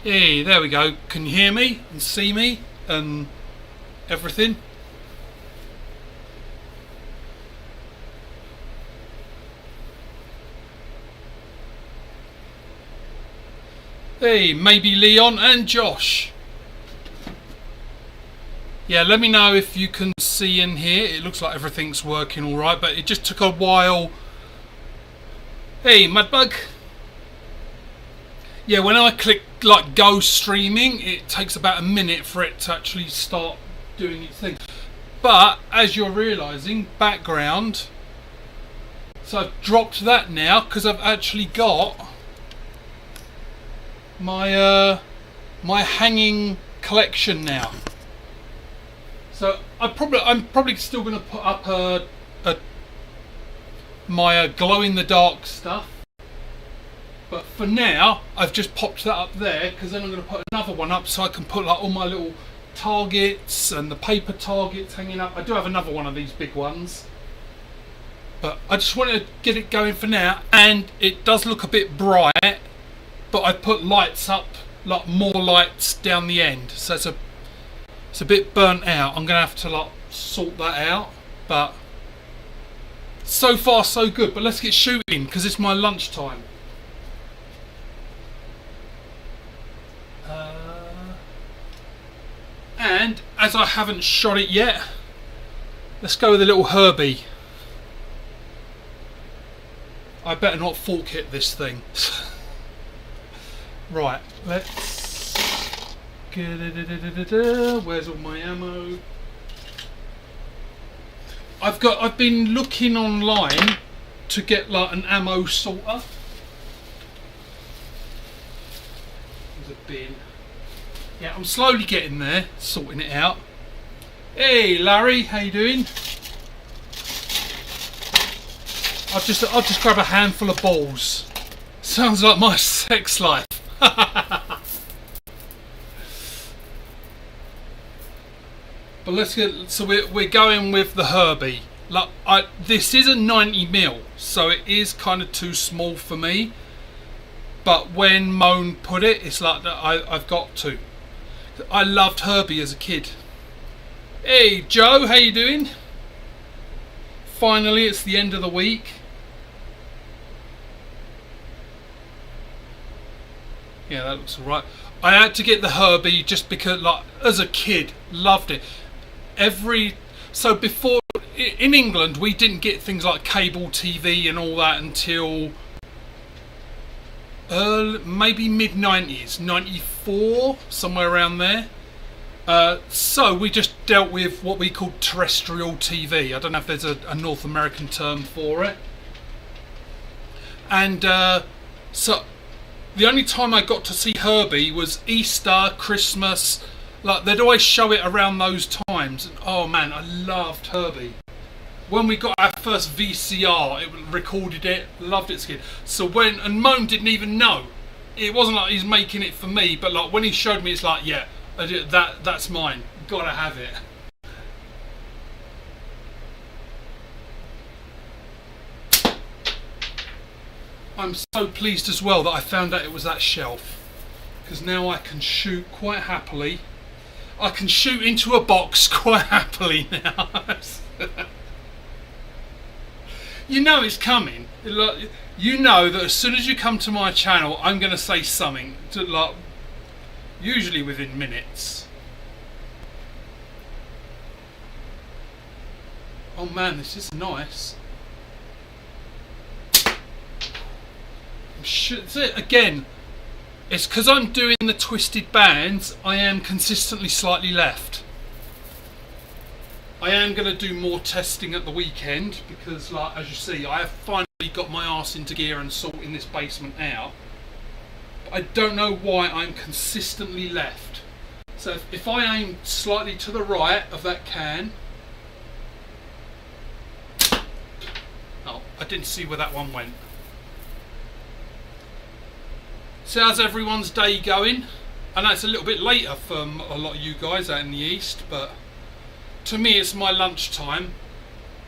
Hey, there we go. Can you hear me and see me and everything? Hey, maybe Leon and Josh. Yeah, let me know if you can see and hear. It looks like everything's working alright, but it just took a while. Hey, Mudbug. Yeah, when I click like go streaming, it takes about a minute for it to actually start doing its thing. But as you're realising, background. So I've dropped that now because I've actually got my hanging collection now. So I'm probably still going to put up my glow in the dark stuff. But for now, I've just popped that up there because then I'm going to put another one up so I can put like all my little targets and the paper targets hanging up. I do have another one of these big ones. But I just want to get it going for now. And it does look a bit bright, but I put lights up, like more lights down the end. So it's a bit burnt out. I'm going to have to like sort that out. But so far so good. But let's get shooting because it's my lunchtime. And as I haven't shot it yet, let's go with a little Herbie. I better not fork hit this thing. Right, let's. Where's all my ammo? I've been looking online to get like an ammo sorter. There's a bin. Yeah, I'm slowly getting there, sorting it out. Hey Larry, how you doing? I'll just grab a handful of balls. Sounds like my sex life. But let's get. So we're going with the Herbie. Like this is a 90mm, so it is kind of too small for me. But when Moan put it, it's like that I've got to. I loved Herbie as a kid. Hey Joe, how you doing? Finally, it's the end of the week. Yeah, that looks alright. I had to get the Herbie just because, like, as a kid, loved it. So before, in England, we didn't get things like cable TV and all that until maybe mid-90s, 94, somewhere around there. So we just dealt with what we called terrestrial TV. I don't know if there's a North American term for it. And so the only time I got to see Herbie was Easter, Christmas. Like they'd always show it around those times. And, oh man, I loved Herbie. When we got our first VCR, it recorded it, loved it as a kid. So and Moan didn't even know. It wasn't like he's making it for me, but like when he showed me, it's like, yeah, that's mine. Gotta have it. I'm so pleased as well that I found out it was that shelf, because now I can shoot quite happily. I can shoot into a box quite happily now. You know it's coming. You know that as soon as you come to my channel, I'm going to say something, like, usually within minutes. Oh man, this is nice. Again, it's because I'm doing the twisted bands, I am consistently slightly left. I am going to do more testing at the weekend because, like, as you see, I have finally got my arse into gear and sorting this basement out. But I don't know why I'm consistently left. So if I aim slightly to the right of that can... Oh, I didn't see where that one went. So how's everyone's day going? I know it's a little bit later for a lot of you guys out in the east, but to me it's my lunchtime,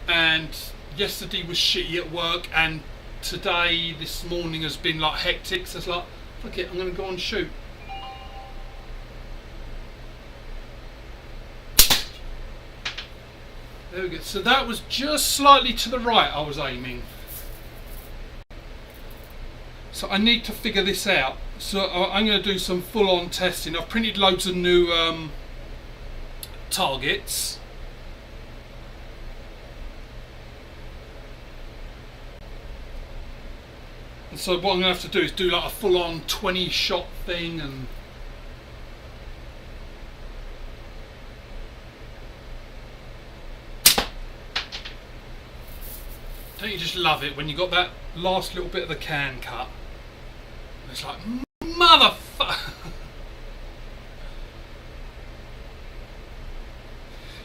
and yesterday was shitty at work, and this morning has been like hectic, so it's like, fuck it, I'm going to go and shoot. There we go. So that was just slightly to the right I was aiming. So I need to figure this out. So I'm going to do some full-on testing. I've printed loads of new targets. And so what I'm going to have to do is do like a full-on 20-shot thing and... Don't you just love it when you got that last little bit of the can cut? It's like, motherfucker!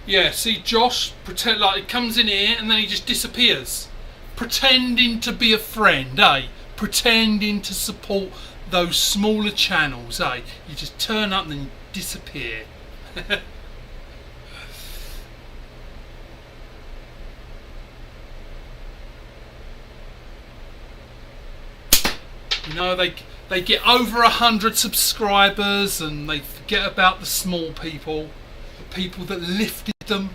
Yeah, see Josh, pretend like he comes in here and then he just disappears. Pretending to be a friend, eh? Pretending to support those smaller channels, eh? You just turn up and then you disappear. You know, they get over 100 subscribers and they forget about the small people, the people that lifted them.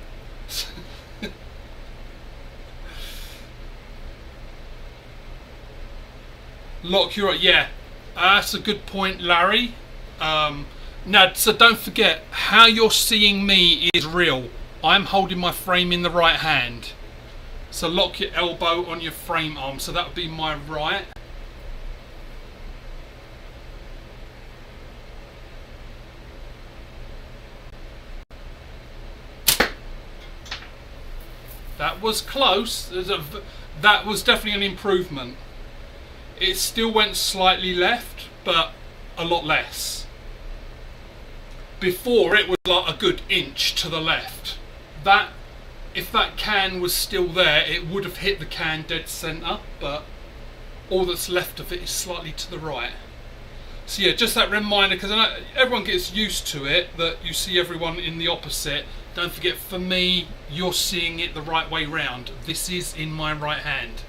Lock your... Yeah, that's a good point, Larry. Now, so don't forget, how you're seeing me is real. I'm holding my frame in the right hand. So lock your elbow on your frame arm. So that would be my right. That was close. That was definitely an improvement. It still went slightly left, but a lot less. Before it was like a good inch to the left. That, if that can was still there, it would have hit the can dead centre, but all that's left of it is slightly to the right. So yeah, just that reminder, because I know everyone gets used to it, that you see everyone in the opposite. Don't forget, for me, you're seeing it the right way round. This is in my right hand.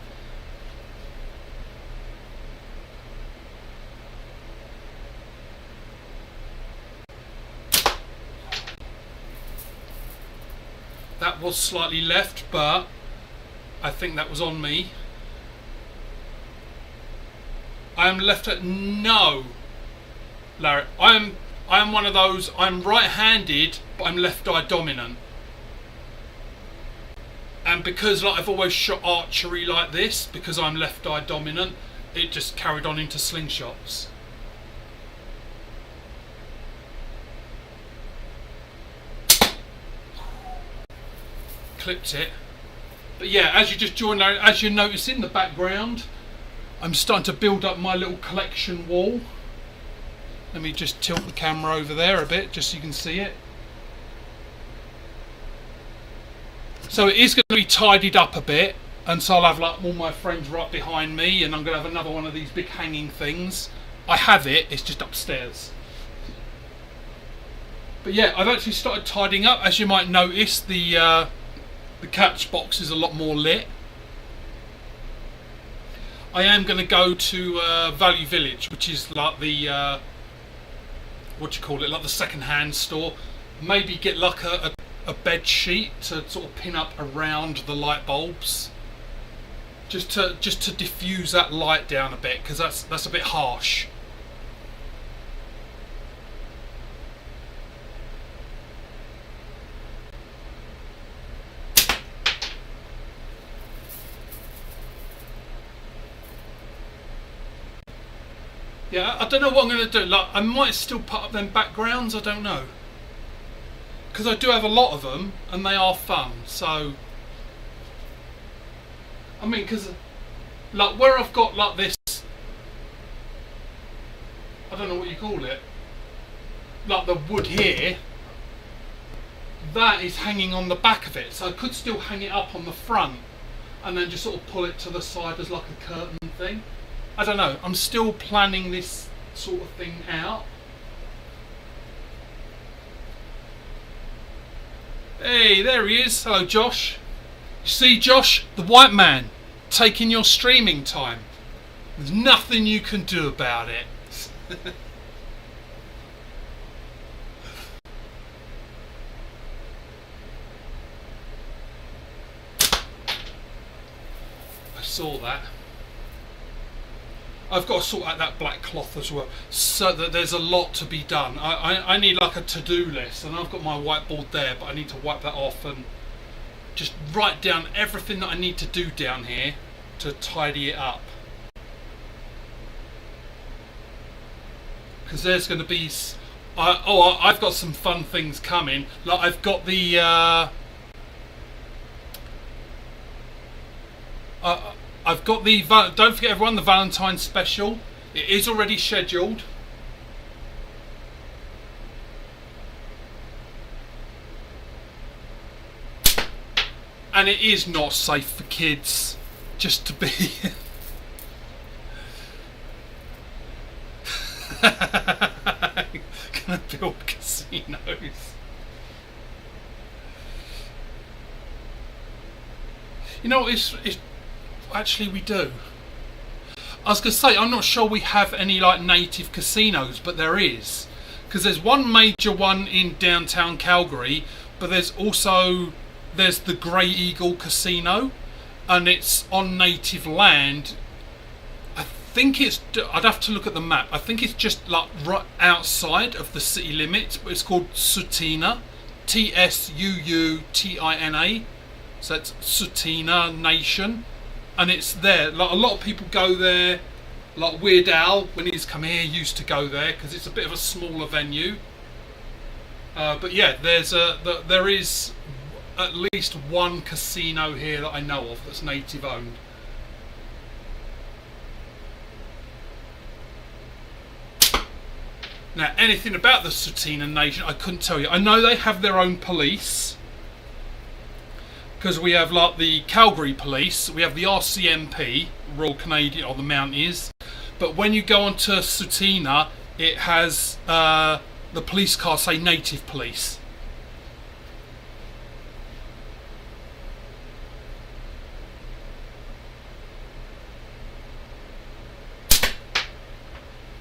That was slightly left, but I think that was on me. I am left at... No, Larry. I am one of those... I'm right-handed, but I'm left-eye dominant. And because like I've always shot archery like this, because I'm left-eye dominant, it just carried on into slingshots. Clipped it. But yeah, as you just joined, as you notice in the background, I'm starting to build up my little collection wall. Let me just tilt the camera over there a bit, just so you can see it. So it is going to be tidied up a bit, and so I'll have like all my friends right behind me, and I'm going to have another one of these big hanging things. I have it, it's just upstairs. But yeah, I've actually started tidying up. As you might notice, the catch box is a lot more lit. I am going to go to Value Village, which is like the what do you call it, like the second-hand store. Maybe get like a bed sheet to sort of pin up around the light bulbs, just to diffuse that light down a bit, because that's a bit harsh. Yeah, I don't know what I'm going to do. Like, I might still put up them backgrounds, I don't know. Because I do have a lot of them, and they are fun, so... I mean, because, like, where I've got, like, this... I don't know what you call it. Like, the wood here. That is hanging on the back of it, so I could still hang it up on the front, and then just sort of pull it to the side as, like, a curtain thing. I don't know, I'm still planning this sort of thing out. Hey, there he is. Hello, Josh. You see, Josh, the white man, taking your streaming time. There's nothing you can do about it. saw that. I've got to sort out that black cloth as well, so that there's a lot to be done. I need like a to-do list, and I've got my whiteboard there, but I need to wipe that off and just write down everything that I need to do down here to tidy it up. Because there's going to be... I've got some fun things coming. Like I've got the... I've got the... Don't forget everyone, the Valentine's special. It is already scheduled. And it is not safe for kids just to be... Gonna build casinos. You know, it's actually we do. I was gonna say, I'm not sure we have any like native casinos, but there is, because there's one major one in downtown Calgary, but there's the Grey Eagle Casino, and it's on native land. I think I'd have to look at the map. I think it's just like right outside of the city limits, but it's called Tsuutina, Tsuutina. So it's Tsuutina Nation, and it's there. Like a lot of people go there. Like Weird Al, when he's come here, used to go there because it's a bit of a smaller venue. But yeah, there is at least one casino here that I know of that's native owned. Now, anything about the Tsuutina Nation, I couldn't tell you. I know they have their own police, because we have like the Calgary Police, we have the RCMP, Royal Canadian, or the Mounties. But when you go onto Tsuutina, it has the police cars say Native Police.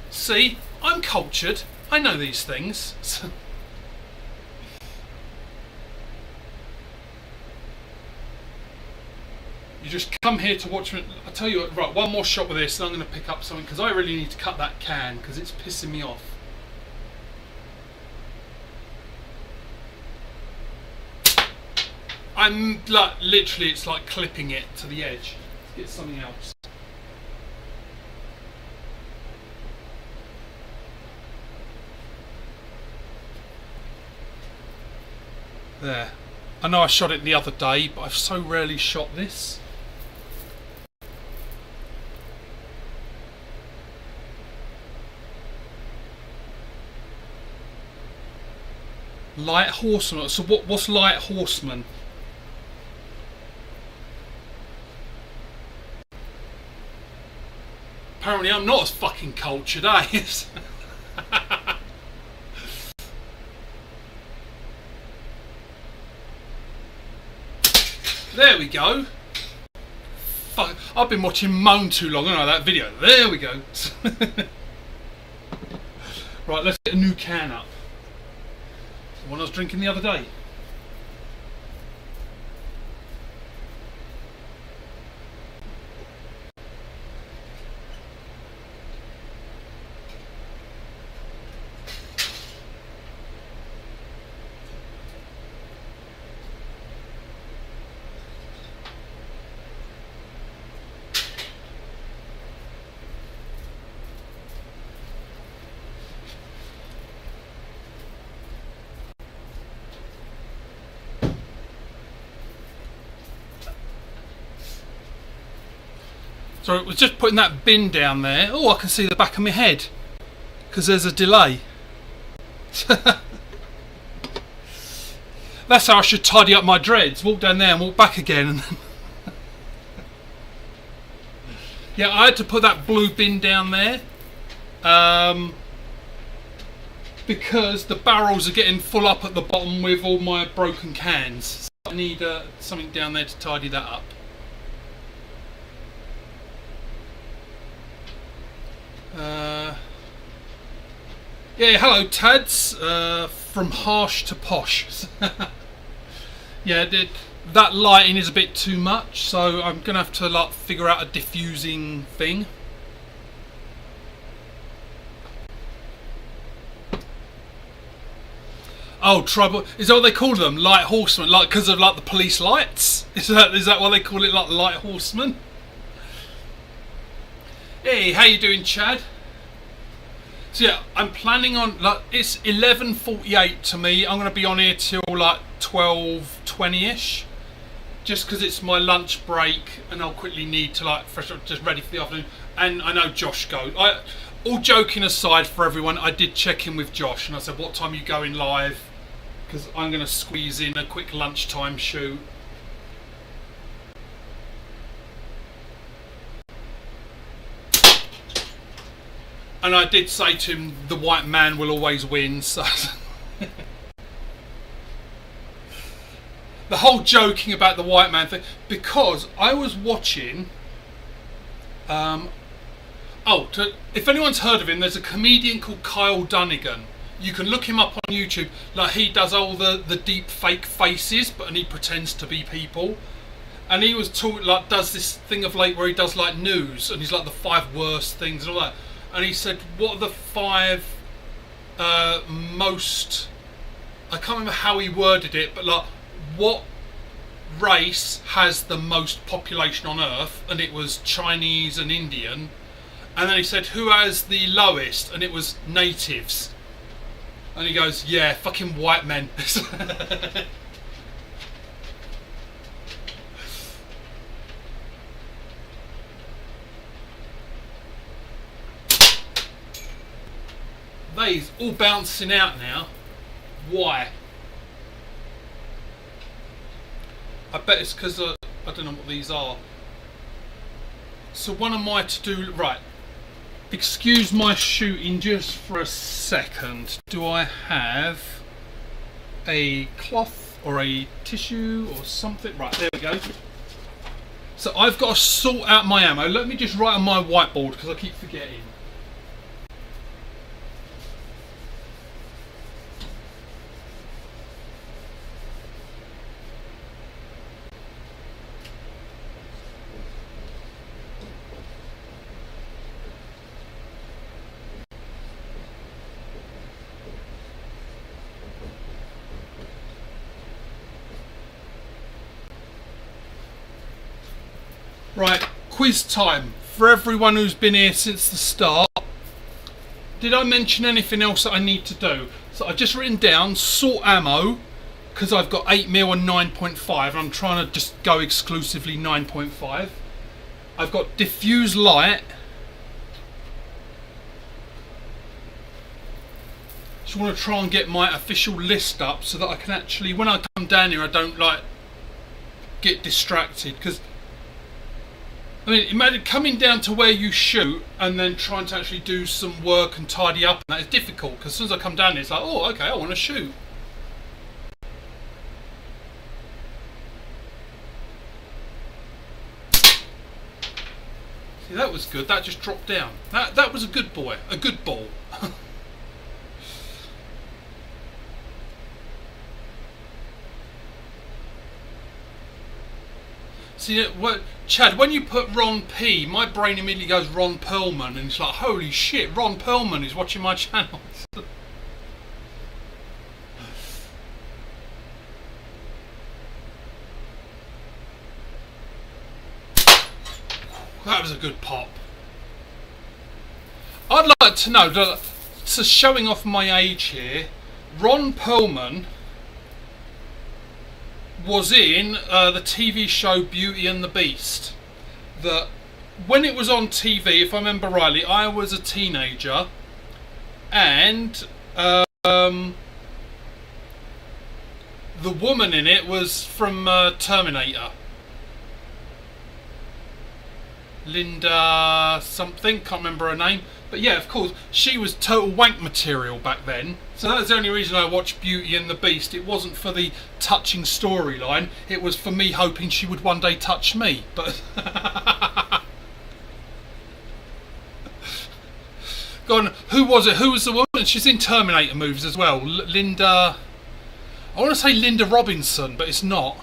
See, I'm cultured. I know these things. You just come here to watch me. I tell you what, right, one more shot with this, and I'm going to pick up something because I really need to cut that can because it's pissing me off. I'm like, literally, it's like clipping it to the edge to get something else. There. I know I shot it the other day, but I've so rarely shot this. Light Horseman. So what's Light Horseman? Apparently I'm not as fucking cultured, eh? There we go. Fuck, I've been watching Moan too long, haven't I, that video. There we go. Right, let's get a new can up. The one I was drinking the other day. So it was just putting that bin down there. Oh, I can see the back of my head because there's a delay. That's how I should tidy up my dreads. Walk down there and walk back again. And then yeah, I had to put that blue bin down there because the barrels are getting full up at the bottom with all my broken cans. So I need something down there to tidy that up. Yeah, hello Tads, from harsh to posh. Yeah, that lighting is a bit too much, so I'm gonna have to like figure out a diffusing thing. Oh, trouble! Is that what they call them? Light horsemen, like because of like the police lights? Is that why they call it, like light horsemen? Hey, how you doing, Chad? So yeah, I'm planning on like it's 11:48 to me. I'm gonna be on here till like 12:20ish, just because it's my lunch break, and I'll quickly need to like fresh up, just ready for the afternoon. And I know Josh goes. All joking aside for everyone, I did check in with Josh, and I said, "What time are you going live?" Because I'm gonna squeeze in a quick lunchtime shoot. And I did say to him, the white man will always win. So the whole joking about the white man thing, because I was watching. If anyone's heard of him, there's a comedian called Kyle Dunnigan. You can look him up on YouTube. Like he does all the deep fake faces, and he pretends to be people. And he was does this thing of late where he does like news, and he's like the 5 worst things and all that. And he said, what are the 5 most... I can't remember how he worded it, but like, what race has the most population on Earth? And it was Chinese and Indian. And then he said, who has the lowest? And it was natives. And he goes, yeah, fucking white men. They's all bouncing out now. Why? I bet it's because I don't know what these are. So what am I to do? Right. Excuse my shooting just for a second. Do I have a cloth or a tissue or something? Right, there we go. So I've got to sort out my ammo. Let me just write on my whiteboard because I keep forgetting. Right, quiz time for everyone who's been here since the start. Did I mention anything else that I need to do? So I've just written down sort ammo because I've got 8mm and 9.5 and I'm trying to just go exclusively 9.5. I've got diffuse light. Just want to try and get my official list up so that I can actually, when I come down here, I don't like get distracted, because I mean, imagine coming down to where you shoot and then trying to actually do some work and tidy up, and that is difficult because as soon as I come down here it's like, oh okay, I want to shoot. See, that was good, that just dropped down. That was a good boy, a good ball. See, Chad, when you put Ron P, my brain immediately goes Ron Perlman, and it's like, holy shit, Ron Perlman is watching my channel. That was a good pop. I'd like to know, so showing off my age here, Ron Perlman was in the TV show Beauty and the Beast. That when it was on TV, if I remember rightly, I was a teenager, and the woman in it was from Terminator. Linda something, can't remember her name. But yeah, of course, she was total wank material back then. So that was the only reason I watched Beauty and the Beast. It wasn't for the touching storyline. It was for me hoping she would one day touch me. But go on, who was it? Who was the woman? She's in Terminator movies as well. Linda... I want to say Linda Robinson, but it's not.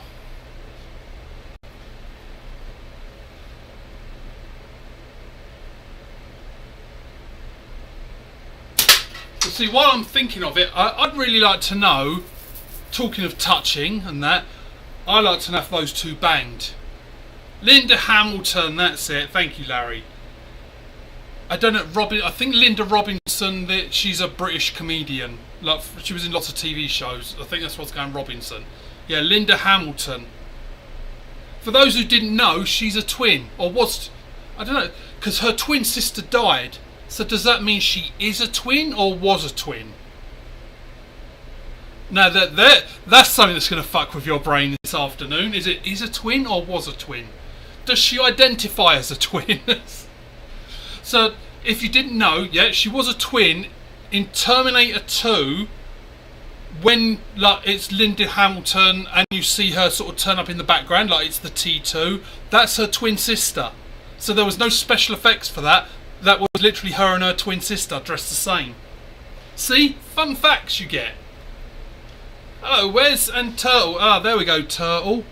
See, while I'm thinking of it, I'd really like to know, talking of touching and that, I'd like to know if those two banged. Linda Hamilton, that's it. Thank you, Larry. I don't know, I think Linda Robinson, she's a British comedian. Like, she was in lots of TV shows. I think that's what's going Robinson. Yeah, Linda Hamilton. For those who didn't know, she's a twin. Or was, I don't know, because her twin sister died. So does that mean she is a twin or was a twin? Now that's something that's going to fuck with your brain this afternoon. Is a twin or was a twin? Does she identify as a twin? So if you didn't know, yeah, she was a twin in Terminator 2. When like it's Linda Hamilton and you see her sort of turn up in the background like it's the T2, that's her twin sister. So there was no special effects for that. That was literally her and her twin sister dressed the same. See? Fun facts you get. Hello, Wes and Turtle. Ah, there we go, Turtle.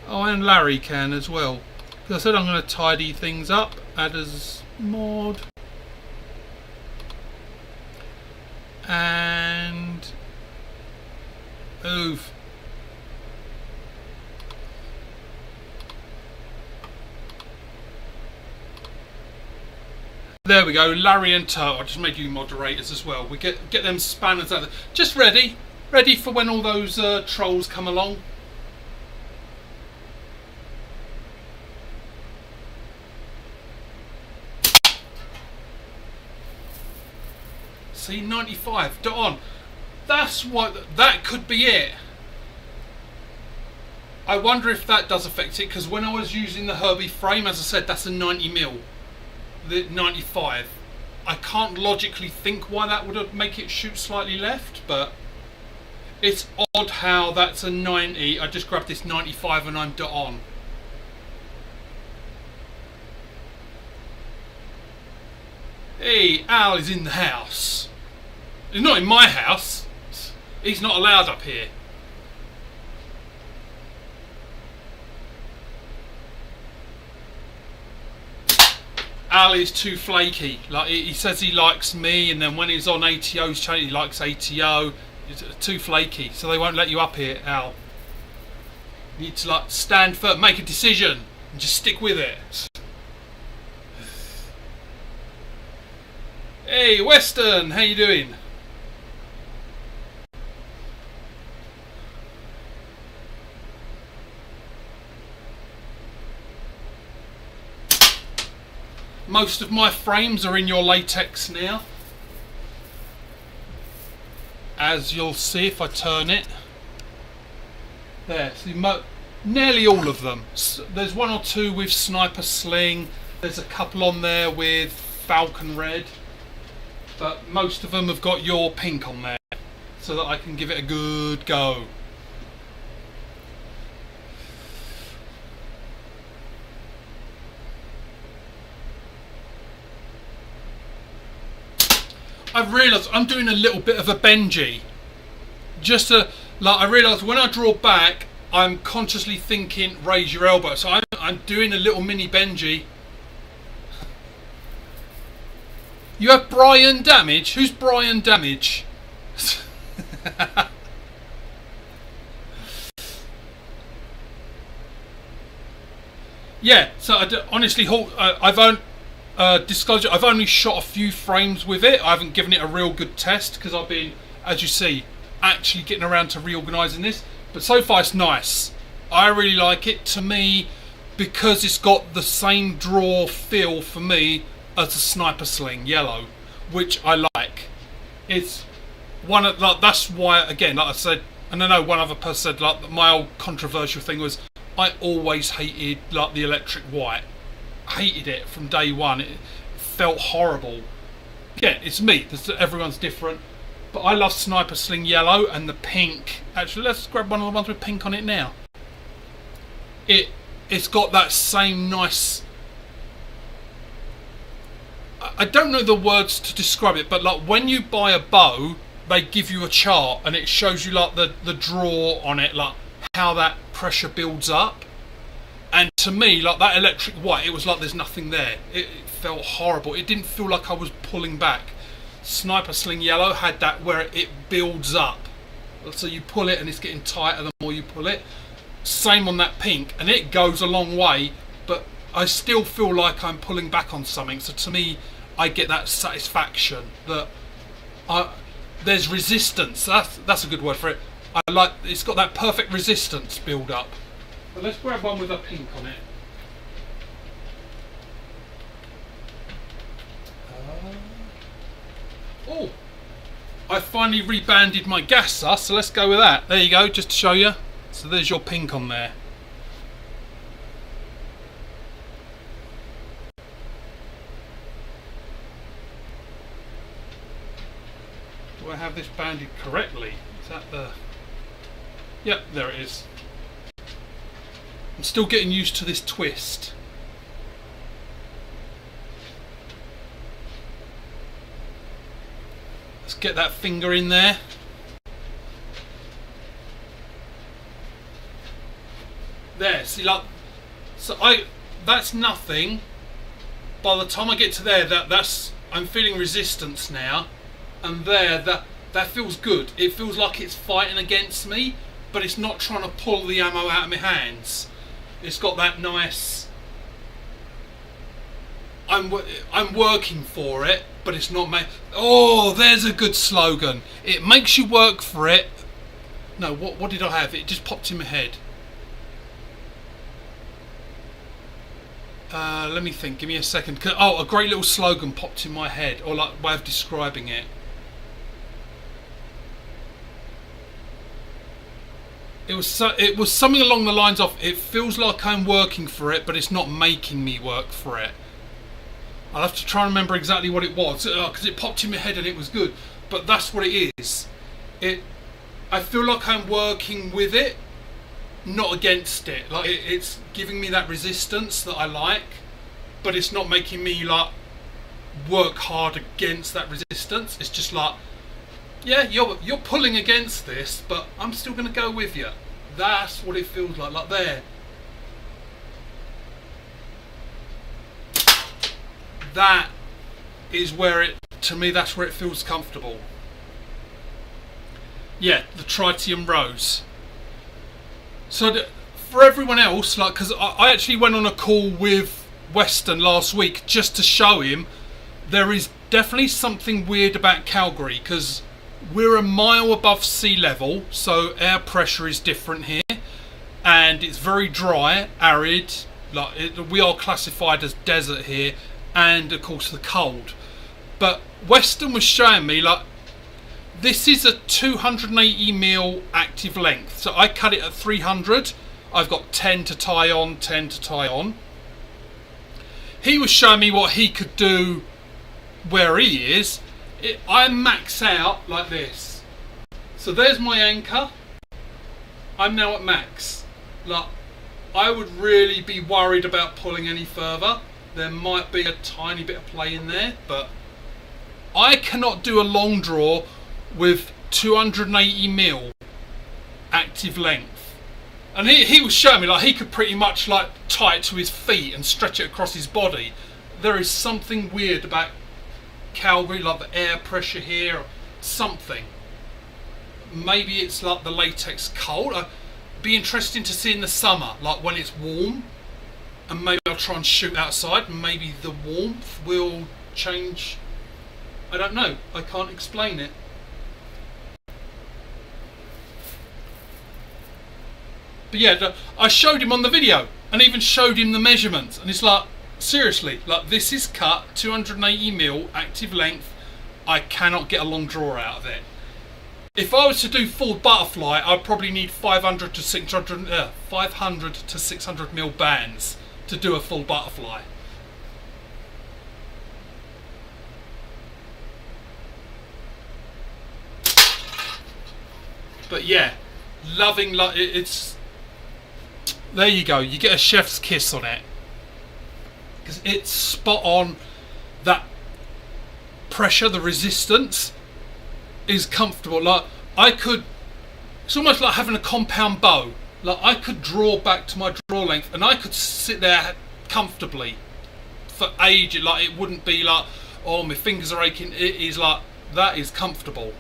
Oh, and Larry can as well. Because I said I'm going to tidy things up. Add as mod. And... oof. There we go, Larry and Turtle. I just made you moderators as well. We get them spanners out there. Just ready for when all those trolls come along. See, 95, dot on. That's what, that could be it. I wonder if that does affect it, because when I was using the Herbie frame, as I said, that's a 90mm. The 95. I can't logically think why that would make it shoot slightly left, but it's odd how that's a 90. I just grabbed this 95 and I'm dot on. Hey, Al is in the house. He's not in my house. He's not allowed up here. Al is too flaky. Like he says he likes me, and then when he's on ATO's channel he likes ATO. He's too flaky, so they won't let you up here, Al. You need to like stand firm, make a decision, and just stick with it. Hey Weston, how you doing? Most of my frames are in your latex now, as you'll see if I turn it. There, see, nearly all of them. There's one or two with Sniper Sling, there's a couple on there with Falcon Red, but most of them have got your pink on there, so that I can give it a good go. I've realised I'm doing a little bit of a Benji. Just to, like, I realised when I draw back, I'm consciously thinking raise your elbow. So I'm doing a little mini Benji. You have Brian Damage? Who's Brian Damage? Yeah, so honestly, I've owned... disclosure, I've only shot a few frames with it. I haven't given it a real good test because I've been, as you see, actually getting around to reorganising this. But so far it's nice. I really like it. To me, because it's got the same draw feel for me as a Sniper Sling Yellow, which I like. It's one of, like, that's why, again, like I said, and I know one other person said, like, my old controversial thing was I always hated like the electric white. Hated it from day one. It felt horrible. Yeah, it's me. Everyone's different, but I love Sniper Sling Yellow and the pink. Actually, let's grab one of the ones with pink on it now. It's got that same nice. I don't know the words to describe it, but like when you buy a bow, they give you a chart and it shows you like the draw on it, like how that pressure builds up. And to me, like that electric white, it was like there's nothing there. It felt horrible. It didn't feel like I was pulling back. Sniper Sling Yellow had that where it builds up. So you pull it and it's getting tighter the more you pull it. Same on that pink, and it goes a long way, but I still feel like I'm pulling back on something. So to me, I get that satisfaction that there's resistance. That's a good word for it. I like it's got that perfect resistance build up. But let's grab one with a pink on it. Oh, I finally rebanded my gasser, so let's go with that. There you go, just to show you. So there's your pink on there. Do I have this banded correctly? Is that the... Yep, there it is. I'm still getting used to this twist. Let's get that finger in there. There, see, like, so that's nothing. By the time I get to there, I'm feeling resistance now, and that feels good. It feels like it's fighting against me, but it's not trying to pull the ammo out of my hands. It's got that nice. I'm working for it, but it's not made. Oh, there's a good slogan. It makes you work for it. No, what did I have? It just popped in my head. Let me think. Give me a second. Oh, a great little slogan popped in my head, or like way of describing it. It was something along the lines of, it feels like I'm working for it, but it's not making me work for it. I'll have to try and remember exactly what it was, because it popped in my head and it was good. But that's what it is. I feel like I'm working with it, not against it. Like it's giving me that resistance that I like, but it's not making me like work hard against that resistance. It's just like, yeah, you're pulling against this, but I'm still going to go with you. That's what it feels like. Like there. That is where to me, that's where it feels comfortable. Yeah, the tritium rose. So for everyone else, like, because I actually went on a call with Weston last week just to show him there is definitely something weird about Calgary, because we're a mile above sea level, so air pressure is different here, and it's very dry, arid. Like we are classified as desert here, and of course the cold. But Weston was showing me, like, this is a 280mm active length, so I cut it at 300. I've got 10 to tie on, 10 to tie on. He was showing me what he could do where he is. I max out like this. So there's my anchor. I'm now at max. Like, I would really be worried about pulling any further. There might be a tiny bit of play in there, but I cannot do a long draw with 280mm active length. And he was showing me, like, he could pretty much like tie it to his feet and stretch it across his body. There is something weird about Calgary, like the air pressure here, or something. Maybe it's like the latex cold. It'd be interesting to see in the summer, like when it's warm, and maybe I'll try and shoot outside, and maybe the warmth will change. I don't know. I can't explain it. But yeah, I showed him on the video, and even showed him the measurements, and it's like, seriously, like, this is cut 280mm active length. I cannot get a long draw out of it. If I was to do full butterfly, I'd probably need 500 to 600mm bands to do a full butterfly. But yeah, loving, like, it's, there you go, you get a chef's kiss on it, because it's spot on. That pressure, the resistance is comfortable. Like, it's almost like having a compound bow. Like, I could draw back to my draw length, and I could sit there comfortably for ages. Like, it wouldn't be like, oh, my fingers are aching. It is like, That is comfortable.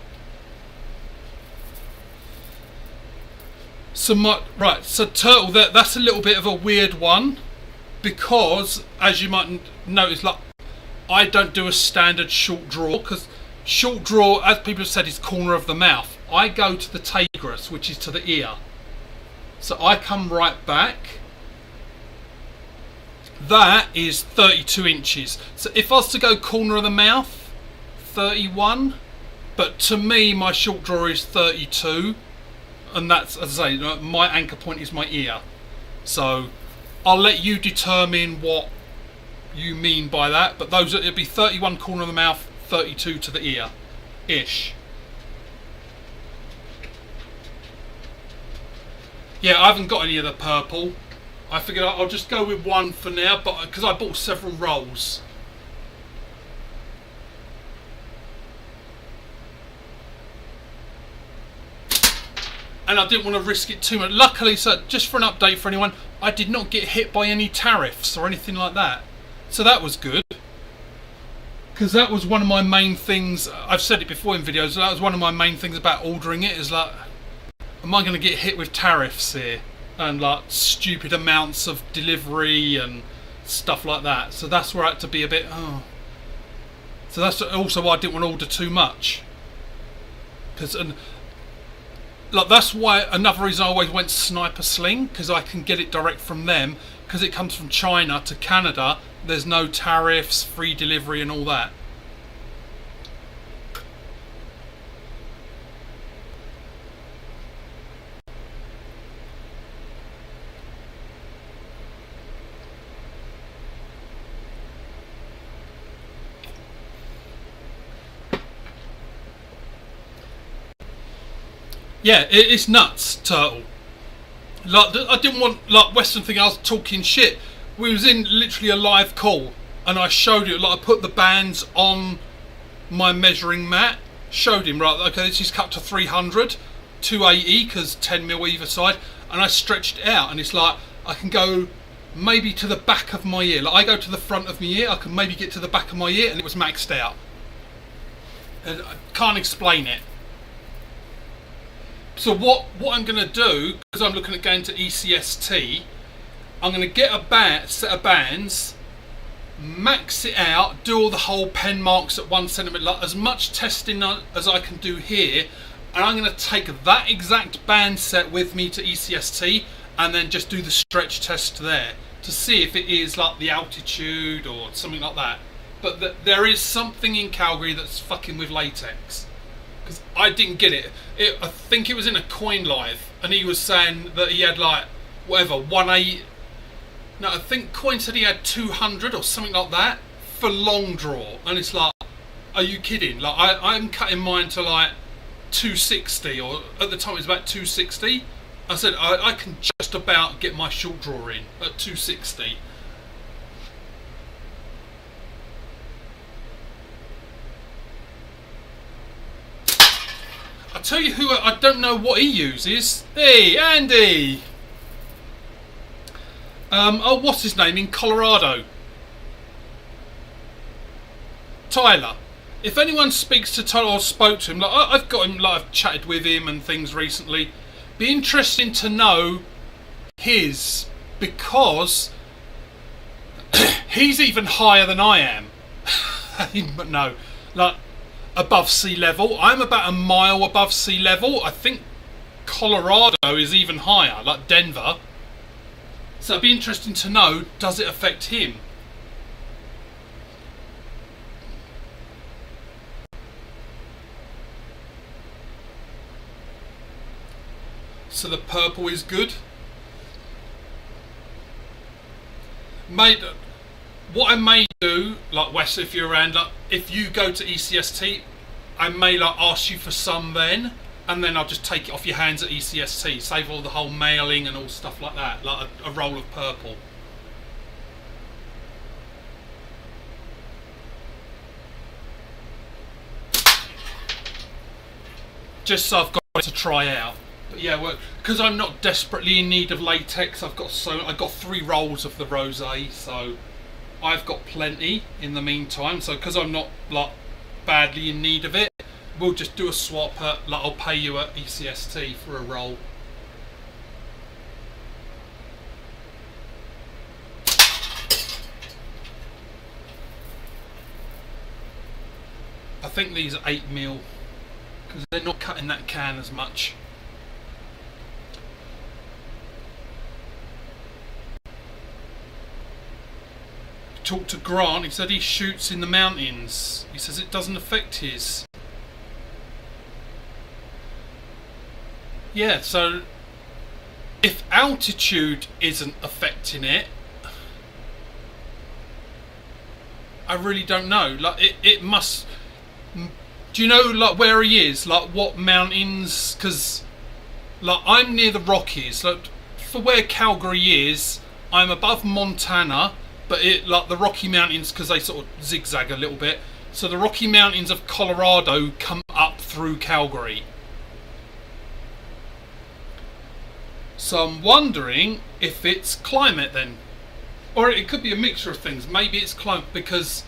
So so turtle, that's a little bit of a weird one, because as you might notice, like, I don't do a standard short draw, because short draw, as people have said, is corner of the mouth. I go to the tegrus, which is to the ear. So I come right back. That is 32 inches. So if I was to go corner of the mouth, 31. But to me, my short draw is 32. And that's, as I say, my anchor point is my ear. So I'll let you determine what you mean by that. But those, it'll be 31 corner of the mouth, 32 to the ear, ish. Yeah, I haven't got any of the purple. I figured I'll just go with one for now, but because I bought several rolls. And I didn't want to risk it too much. Luckily, so just for an update for anyone, I did not get hit by any tariffs or anything like that. So that was good. Because that was one of my main things. I've said it before in videos. That was one of my main things about ordering it. Is like, am I going to get hit with tariffs here? And like stupid amounts of delivery and stuff like that. So that's where I had to be a bit, So that's also why I didn't want to order too much. Because, like, that's why another reason I always went Sniper Sling, because I can get it direct from them, because it comes from China to Canada. There's no tariffs, free delivery and all that. Yeah, it's nuts, turtle. Like, I didn't want, like, Western thing, I was talking shit. We was in literally a live call, and I showed it, like, I put the bands on my measuring mat, showed him, right, okay, this is cut to 300, 280, because 10 mil either side, and I stretched it out, and it's like, I can go maybe to the back of my ear. Like, I go to the front of my ear, I can maybe get to the back of my ear, and it was maxed out. And I can't explain it. So what I'm going to do, because I'm looking at going to ECST, I'm going to get a set of bands, max it out, do all the whole pen marks at 1 centimetre, like as much testing as I can do here, and I'm going to take that exact band set with me to ECST and then just do the stretch test there to see if it is like the altitude or something like that. But there is something in Calgary that's fucking with latex. Because I didn't get it. I think it was in a coin live, and he was saying that he had like whatever 180. No, I think Coin said he had 200 or something like that for long draw, and it's like, are you kidding? Like I'm cutting mine to like 260, or at the time it was about 260. I said I can just about get my short draw in at 260. I tell you who, I don't know what he uses. Hey, Andy! Oh, what's his name in Colorado? Tyler. If anyone speaks to Tyler or spoke to him, like I've got him, like I've chatted with him and things recently. Be interesting to know his, because he's even higher than I am. But no, like above sea level. I'm about a mile above sea level. I think Colorado is even higher, like Denver. So it'd be interesting to know, does it affect him? So the purple is good. What I may do, like Wes, if you're around, like if you go to ECST, I may like ask you for some then, and then I'll just take it off your hands at ECST, save all the whole mailing and all stuff like that, like a roll of purple. Just so I've got it to try out. But yeah, well, because I'm not desperately in need of latex, I've got 3 rolls of the rosé, so I've got plenty in the meantime. So because I'm not like badly in need of it, we'll just do a swap at, like, I'll pay you at ECST for a roll. I think these are 8mm because they're not cutting that can as much. Talked to Grant, he said he shoots in the mountains. He says it doesn't affect his. Yeah, so if altitude isn't affecting it, I really don't know. Like it must. Do you know, like, where he is? Like, what mountains? Because, like, I'm near the Rockies. Like, for where Calgary is, I'm above Montana, but like the Rocky Mountains, because they sort of zigzag a little bit. So the Rocky Mountains of Colorado come up through Calgary. So I'm wondering if it's climate then, or it could be a mixture of things. Maybe it's climate because,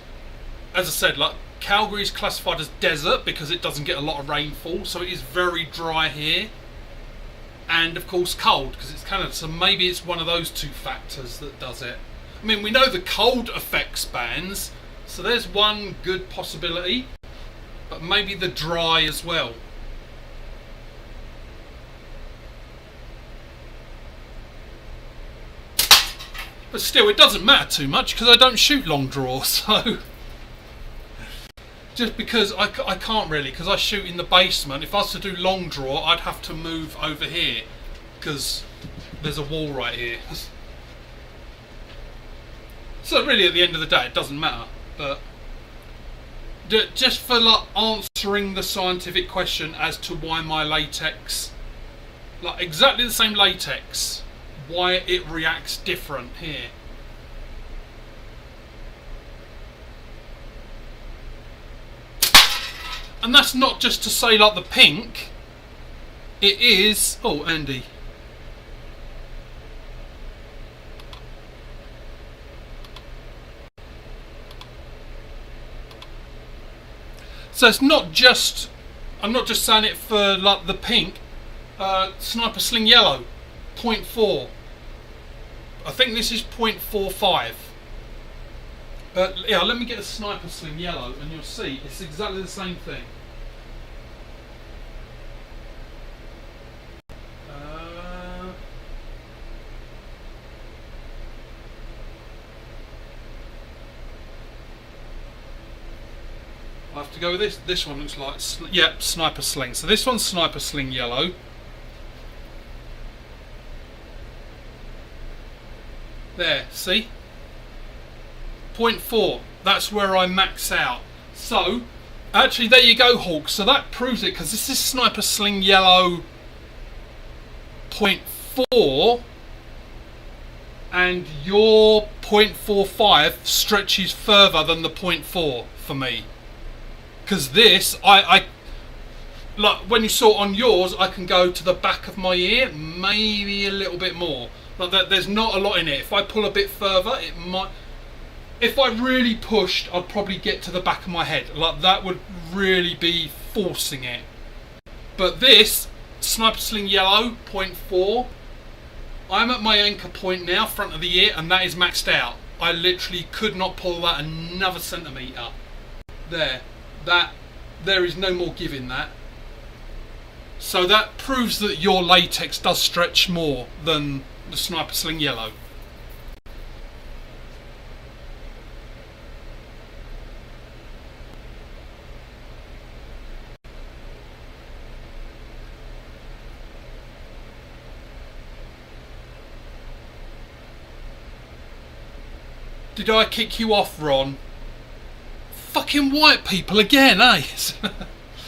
as I said, like, Calgary is classified as desert because it doesn't get a lot of rainfall, so it is very dry here, and of course cold because it's Canada. So maybe it's one of those two factors that does it. I mean, we know the cold affects bands, so there's one good possibility, but maybe the dry as well. But still, it doesn't matter too much because I don't shoot long draw, so just because I can't really, because I shoot in the basement. If I was to do long draw, I'd have to move over here because there's a wall right here. So really, at the end of the day, it doesn't matter. But just for, like, answering the scientific question as to why my latex, like exactly the same latex, why it reacts different here. And that's not just to say, like, the pink. It is... Oh, Andy. So it's not just... I'm not just saying it for, like, the pink. Sniper Sling Yellow, 0.4. I think this is 0.45. Yeah, let me get a Sniper Sling Yellow and you'll see it's exactly the same thing. I'll have to go with this. This one looks like, yep, Sniper Sling. So this one's Sniper Sling Yellow. There, see? 0.4. That's where I max out. So, actually, there you go, Hawk. So that proves it, because this is Sniper Sling Yellow 0.4, and your 0.45 stretches further than the 0.4 for me. Because this, I like, when you saw it on yours, I can go to the back of my ear, maybe a little bit more. Like that, there's not a lot in it. If I pull a bit further, it might. If I really pushed, I'd probably get to the back of my head. Like, that would really be forcing it. But this Sniper Sling Yellow 0.4, I'm at my anchor point now, front of the ear, and that is maxed out. I literally could not pull that another centimetre. There is no more giving that. So that proves that your latex does stretch more than the Sniper Sling Yellow. Did I kick you off, Ron? Fucking white people again, eh?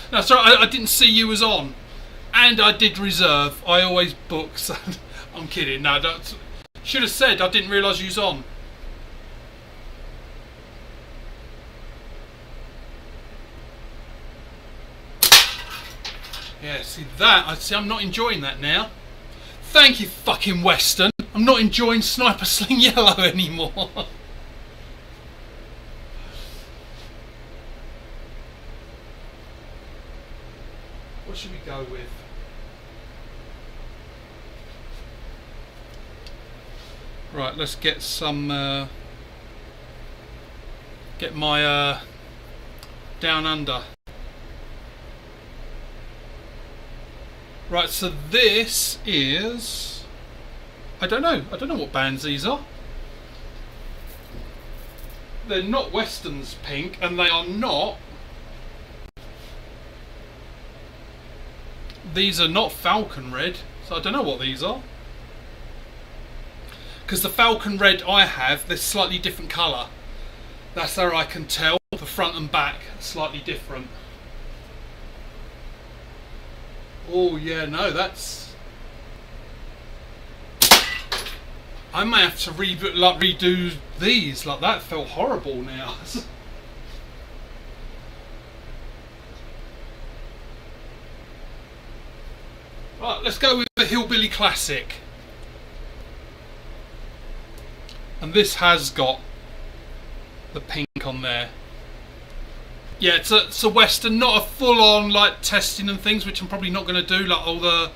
No, sorry, I didn't see you was on. And I did reserve. I always book, so I'm kidding. No, should have said I didn't realise you was on. Yeah, see that? I'm not enjoying that now. Thank you, fucking Western. I'm not enjoying Sniper Sling Yellow anymore. What should we go with? Right, let's get some. Get my Down Under. Right, so this is. I don't know what bands these are. They're not Westerns pink, and they are not. These are not Falcon Red, so I don't know what these are. Because the Falcon Red I have, they're slightly different colour. That's how I can tell. The front and back are slightly different. Oh yeah, no, that's. I may have to redo these. Like that felt horrible now. Right, let's go with the Hillbilly Classic. And this has got the pink on there. Yeah, it's a Western, not a full-on like testing and things, which I'm probably not going to do, like all the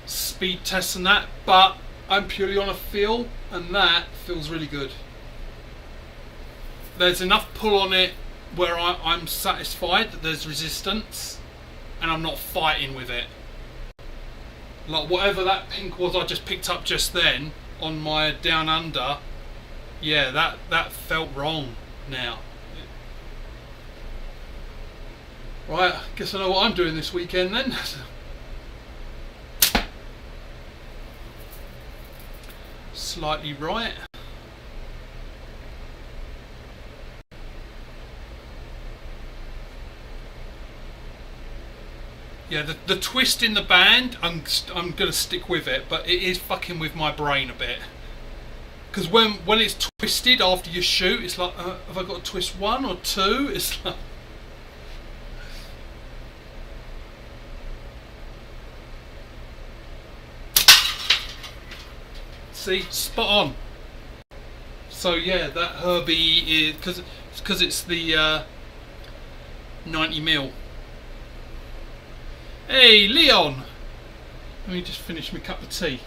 speed tests and that. But I'm purely on a feel, and that feels really good. There's enough pull on it where I'm satisfied that there's resistance, and I'm not fighting with it. Like whatever that pink was I just picked up just then on my Down Under. Yeah, that felt wrong now. Right, I guess I know what I'm doing this weekend then. Slightly right. Yeah, the twist in the band, I'm gonna stick with it, but it is fucking with my brain a bit. Because when it's twisted after you shoot, it's like, have I got to twist one or two? It's like. See, spot on. So yeah, that Herbie is because it's the 90mm. Hey, Leon. Let me just finish my cup of tea.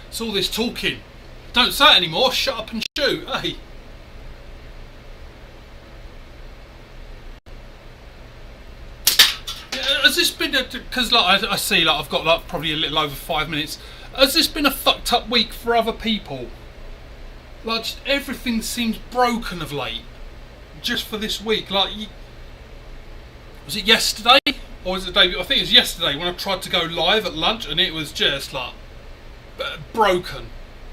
It's all this talking. Don't say it anymore. Shut up and shoot. Hey. Has this been because like I see like I've got like probably a little over 5 minutes. Has this been a fucked up week for other people? Like just everything seems broken of late. Just for this week, like was it yesterday or was it the day? I think it was yesterday when I tried to go live at lunch and it was just like broken.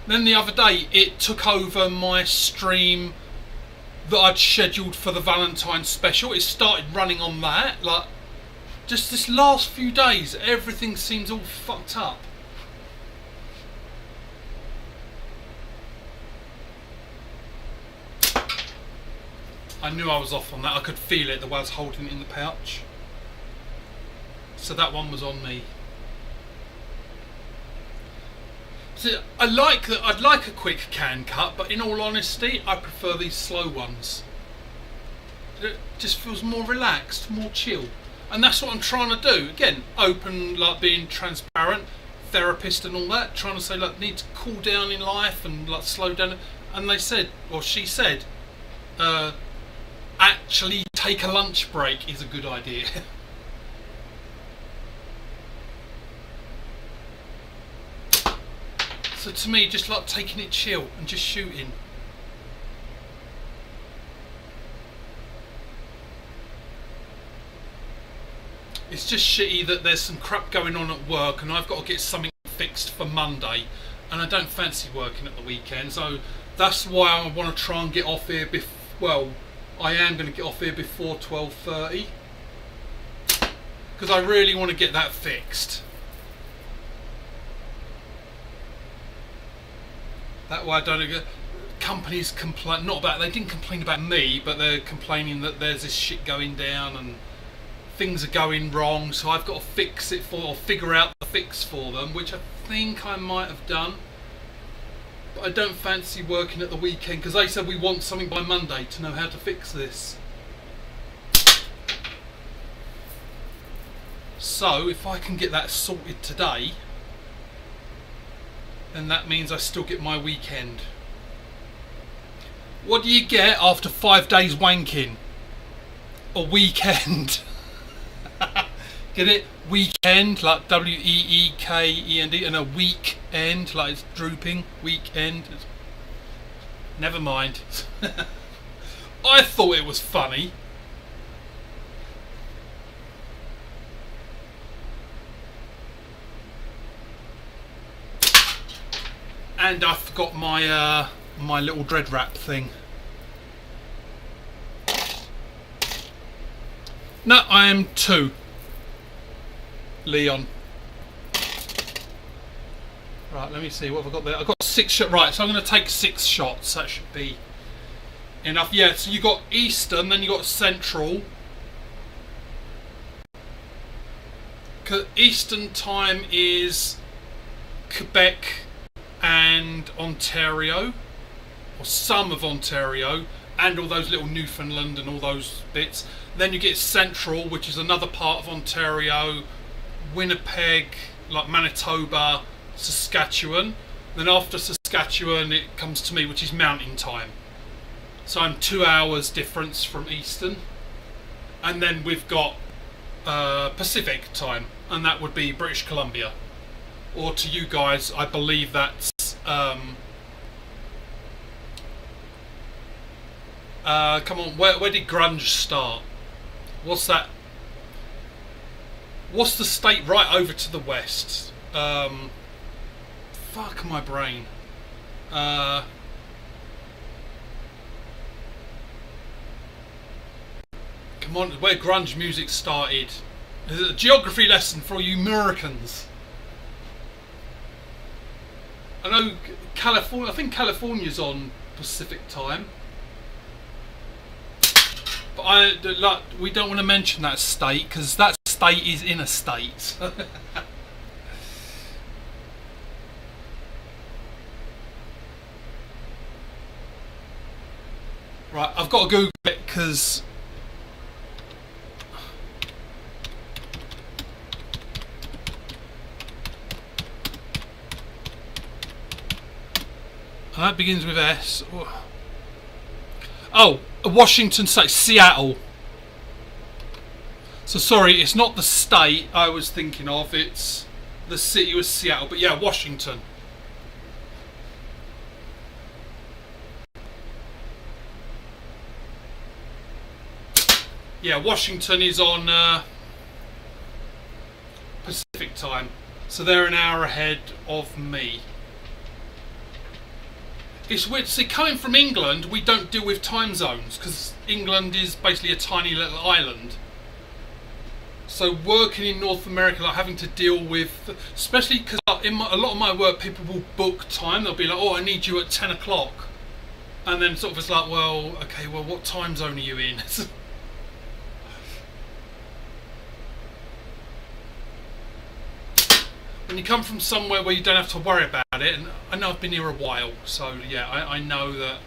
Then the other day it took over my stream that I'd scheduled for the Valentine's special. It started running on that. Like just this last few days everything seems all fucked up. I knew I was off on that. I could feel it the way I was holding it in the pouch. So that one was on me. So I'd like a quick can cut, but in all honesty, I prefer these slow ones. It just feels more relaxed, more chill, and that's what I'm trying to do. Again, open, like being transparent, therapist and all that. Trying to say, like, need to cool down in life and like slow down. And they said, or she said, actually take a lunch break is a good idea. So to me, just like taking it chill and just shooting. It's just shitty that there's some crap going on at work and I've got to get something fixed for Monday, and I don't fancy working at the weekend, so that's why I want to try and get off here well, I am going to get off here before 12:30 because I really want to get that fixed. That way I don't get companies complain, not about, they didn't complain about me, but they're complaining that there's this shit going down and things are going wrong, so I've got to fix it or figure out the fix for them, which I think I might have done. But I don't fancy working at the weekend because they said we want something by Monday to know how to fix this. So if I can get that sorted today, then that means I still get my weekend. What do you get after 5 days wanking? A weekend. Get it? Weekend, like W-E-E-K-E-N-D, and a weekend, like it's drooping. Weekend. Never mind. I thought it was funny. And I forgot my my little dread wrap thing. No, I am 2. Leon. Right, let me see what have I got there. I've got 6 shots. Right, so I'm going to take 6 shots. That should be enough. Yeah, so you got Eastern, then you got Central. Eastern time is Quebec and Ontario, or some of Ontario, and all those little Newfoundland and all those bits. Then you get Central, which is another part of Ontario, Winnipeg, like Manitoba, Saskatchewan. Then after Saskatchewan it comes to me, which is Mountain Time. So I'm 2 hours difference from Eastern. And then we've got Pacific Time, and that would be British Columbia. Or to you guys, I believe that's come on, where did grunge start? What's that? What's the state right over to the west? Fuck my brain. Come on, where grunge music started. This is a geography lesson for you Americans. I know California. I think California's on Pacific Time. But we don't want to mention that state because that state is in a state. Right, I've got to Google it because that begins with S. Oh, Washington State, Seattle. So sorry, it's not the state I was thinking of, it's the city was Seattle, but yeah, Washington. Yeah, Washington is on Pacific Time, so they're an hour ahead of me. It's weird. See, coming from England, we don't deal with time zones because England is basically a tiny little island. So working in North America, like having to deal with, especially because in a lot of my work, people will book time. They'll be like, "Oh, I need you at 10 o'clock," and then sort of it's like, "Well, okay, well, what time zone are you in?" When you come from somewhere where you don't have to worry about it, and I know I've been here a while, so yeah, I know that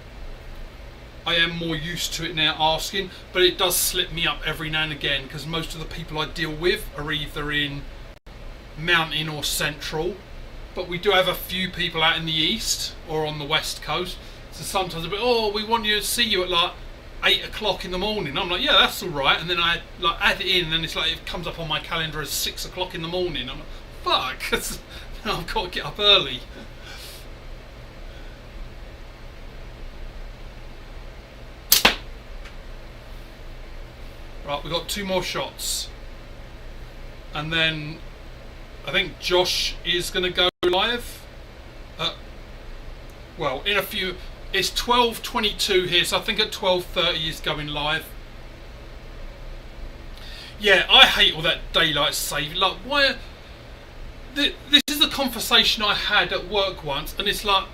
I am more used to it now asking, but it does slip me up every now and again because most of the people I deal with are either in Mountain or Central, but we do have a few people out in the east or on the west coast, so sometimes they'll be, "Oh, we want you to see you at like 8 o'clock in the morning." I'm like, "Yeah, that's alright," and then I like add it in and then it's like it comes up on my calendar as 6 o'clock in the morning. I'm like, fuck, now I've got to get up early. Right, we've got 2 more shots. And then I think Josh is going to go live. Well, in a few. It's 12:22 here, so I think at 12:30 he's going live. Yeah, I hate all that daylight saving. Like, why? This is the conversation I had at work once, and it's like,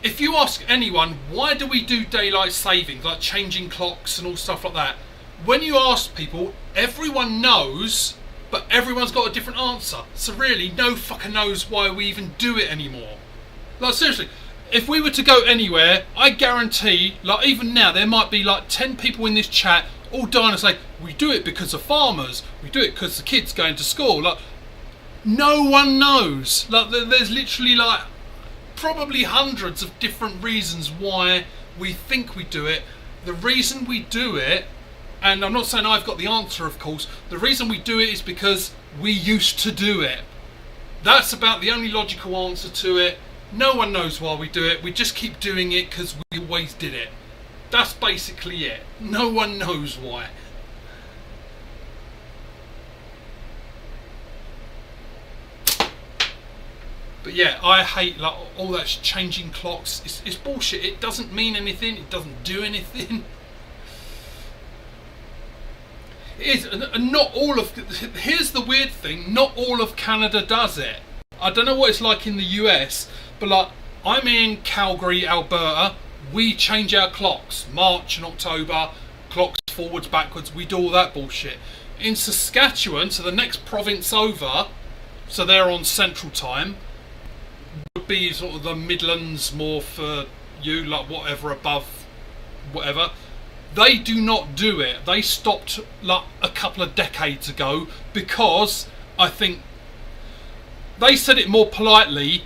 if you ask anyone, why do we do daylight savings, like changing clocks and all stuff like that? when you ask people, everyone knows, but everyone's got a different answer. So really, no fucker knows why we even do it anymore. Like seriously, if we were to go anywhere, I guarantee, like even now, there might be like 10 people in this chat all dying to say, we do it because of farmers, we do it because the kids going to school. Like, no one knows. Like, there's literally like probably hundreds of different reasons why we think we do it. The reason we do it, and I'm not saying I've got the answer, of course, the reason we do it is because we used to do it. That's about the only logical answer to it. No one knows why we do it. We just keep doing it because we always did it. That's basically it. No one knows why. But yeah, I hate like all that changing clocks. It's bullshit. It doesn't mean anything. It doesn't do anything. It is, and not all of. Here's the weird thing: not all of Canada does it. I don't know what it's like in the US, but like I'm in Calgary, Alberta. We change our clocks, March and October, clocks forwards, backwards. We do all that bullshit. In Saskatchewan, so the next province over, so they're on Central Time. Would be sort of the Midlands, more for you, like whatever above, whatever. They do not do it. They stopped like a couple of decades ago because I think they said it more politely,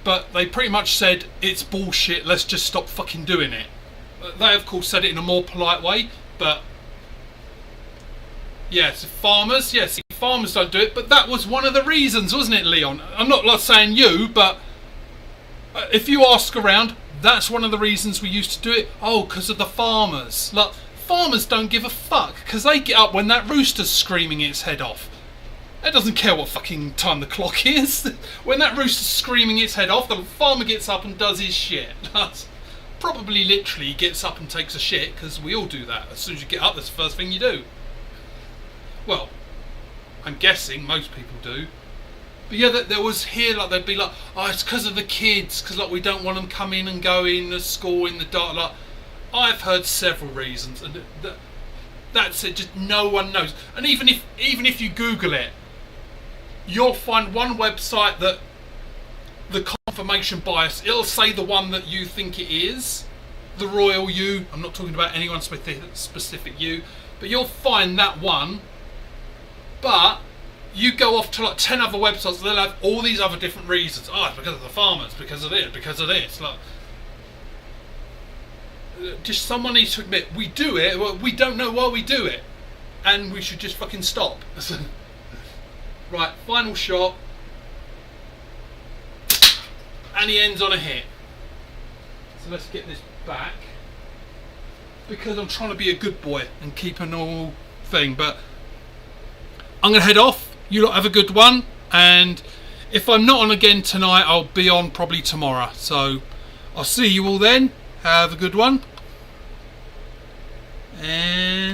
but they pretty much said it's bullshit. Let's just stop fucking doing it. They of course said it in a more polite way, but yes, farmers. Yes, farmers don't do it, but that was one of the reasons, wasn't it, Leon? I'm not like saying you, but if you ask around, that's one of the reasons we used to do it. Oh, because of the farmers. Like, farmers don't give a fuck because they get up when that rooster's screaming its head off. It doesn't care what fucking time the clock is. When that rooster's screaming its head off, the farmer gets up and does his shit. That's probably literally gets up and takes a shit, because we all do that. As soon as you get up, that's the first thing you do. Well, I'm guessing most people do. But yeah, there was here, like, they'd be like, oh, it's because of the kids, because like we don't want them coming and going to school in the dark. Like, I've heard several reasons, and that's it. Just no one knows. And even if you Google it, you'll find one website that the confirmation bias, it'll say the one that you think it is, the royal you. I'm not talking about anyone specific you, but you'll find that one. But you go off to like 10 other websites, they'll have all these other different reasons. Oh, it's because of the farmers, because of this, because of this. Like, just someone needs to admit, we do it, well, we don't know why we do it, and we should just fucking stop. Right, final shot, and he ends on a hit. So let's get this back, because I'm trying to be a good boy and keep a normal thing, but I'm going to head off. You lot have a good one, and if I'm not on again tonight, I'll be on probably tomorrow. So I'll see you all then. Have a good one. And